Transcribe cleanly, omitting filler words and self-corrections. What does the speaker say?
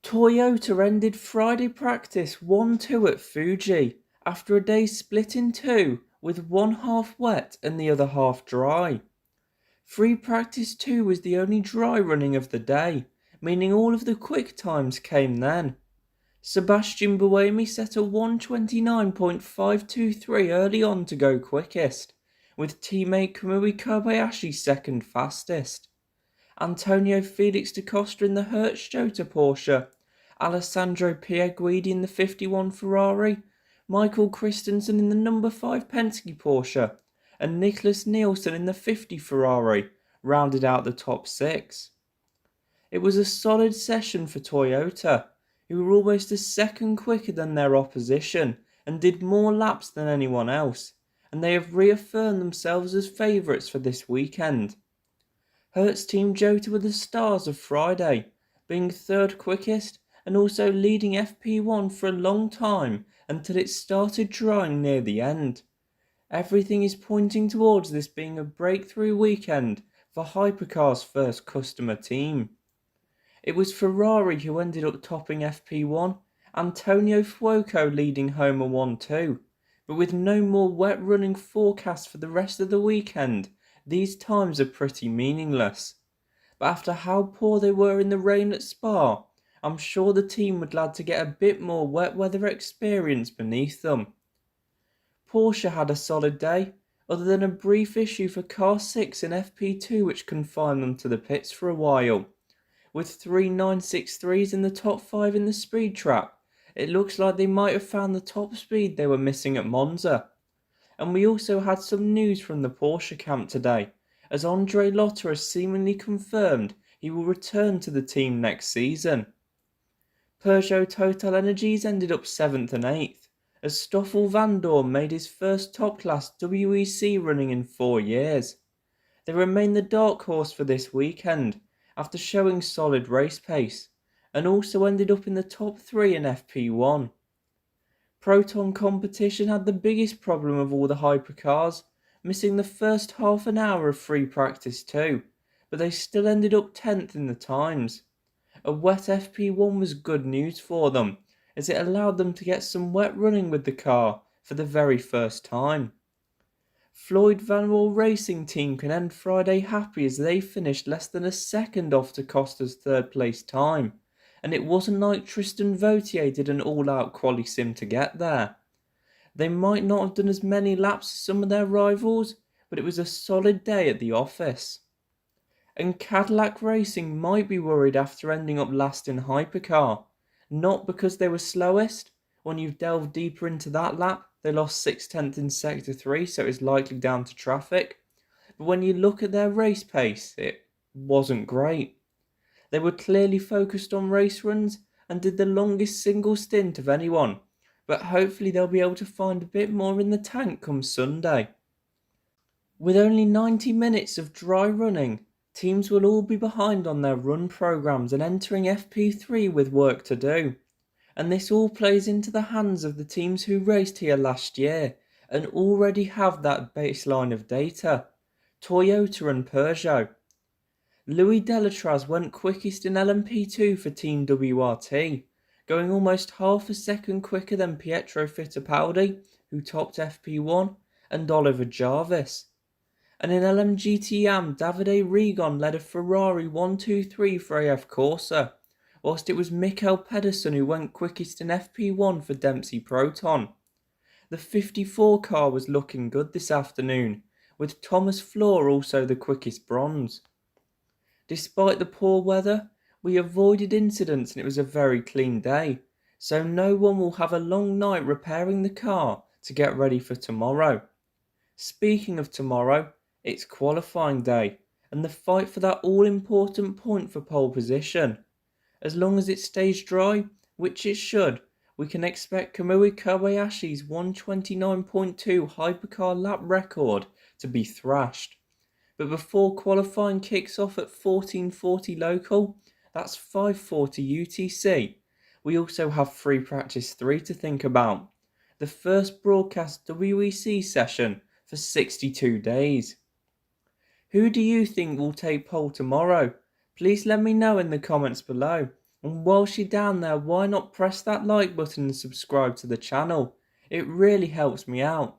Toyota ended Friday practice 1-2 at Fuji after a day split in two, with one half wet and the other half dry. Free practice 2 was the only dry running of the day, meaning all of the quick times came then. Sebastian Buemi set a 1:29.523 early on to go quickest, with teammate Kamui Kobayashi second fastest. Antonio Felix da Costa in the Hertz-Jota Porsche, Alessandro Pierguidi in the 51 Ferrari, Michael Christensen in the number 5 Penske Porsche, and Nicholas Nielsen in the 50 Ferrari rounded out the top 6. It was a solid session for Toyota, who were almost a second quicker than their opposition and did more laps than anyone else, and they have reaffirmed themselves as favourites for this weekend. Hertz Team Jota were the stars of Friday, being third quickest and also leading FP1 for a long time until it started drying near the end. Everything is pointing towards this being a breakthrough weekend for Hypercar's first customer team. It was Ferrari who ended up topping FP1, Antonio Fuoco leading home a 1-2, but with no more wet running forecast for the rest of the weekend, these times are pretty meaningless. But after how poor they were in the rain at Spa, I'm sure the team would like to get a bit more wet weather experience beneath them. Porsche had a solid day, other than a brief issue for car 6 in FP2 which confined them to the pits for a while. With 3 963s in the top 5 in the speed trap, it looks like they might have found the top speed they were missing at Monza. And we also had some news from the Porsche camp today, as Andre Lotter has seemingly confirmed he will return to the team next season. Peugeot Total Energies ended up 7th and 8th, as Stoffel Vandoorne made his first top-class WEC running in 4 years. They remain the dark horse for this weekend, after showing solid race pace, and also ended up in the top 3 in FP1. Proton Competition had the biggest problem of all the hypercars, missing the first half an hour of free practice too, but they still ended up 10th in the times. A wet FP1 was good news for them, as it allowed them to get some wet running with the car for the very first time. Floyd Van Wall Racing Team can end Friday happy as they finished less than a second off Da Costa's third place time, and it wasn't like Tristan Vautier did an all-out quali sim to get there. They might not have done as many laps as some of their rivals, but it was a solid day at the office. And Cadillac Racing might be worried after ending up last in Hypercar, not because they were slowest. When you've delved deeper into that lap, they lost 6/10 in Sector 3, so it's likely down to traffic. But when you look at their race pace, it wasn't great. They were clearly focused on race runs and did the longest single stint of anyone, but hopefully they'll be able to find a bit more in the tank come Sunday. With only 90 minutes of dry running, teams will all be behind on their run programs and entering FP3 with work to do. And this all plays into the hands of the teams who raced here last year and already have that baseline of data: Toyota and Peugeot. Louis Delatraz went quickest in LMP2 for Team WRT, going almost half a second quicker than Pietro Fittipaldi, who topped FP1, and Oliver Jarvis. And in LMGT-AM, Davide Rigon led a Ferrari 1-2-3 for AF Corsa, whilst it was Mikael Pedersen who went quickest in FP1 for Dempsey Proton. The 54 car was looking good this afternoon, with Thomas Floor also the quickest bronze. Despite the poor weather, we avoided incidents and it was a very clean day, so no one will have a long night repairing the car to get ready for tomorrow. Speaking of tomorrow, it's qualifying day, and the fight for that all-important point for pole position. As long as it stays dry, which it should, we can expect Kamui Kobayashi's 1:29.2 hypercar lap record to be thrashed. But before qualifying kicks off at 14:40 local, that's 5:40 UTC, we also have free practice 3 to think about, the first broadcast WEC session for 62 days. Who do you think will take pole tomorrow? Please let me know in the comments below. And whilst you're down there, why not press that like button and subscribe to the channel? It really helps me out.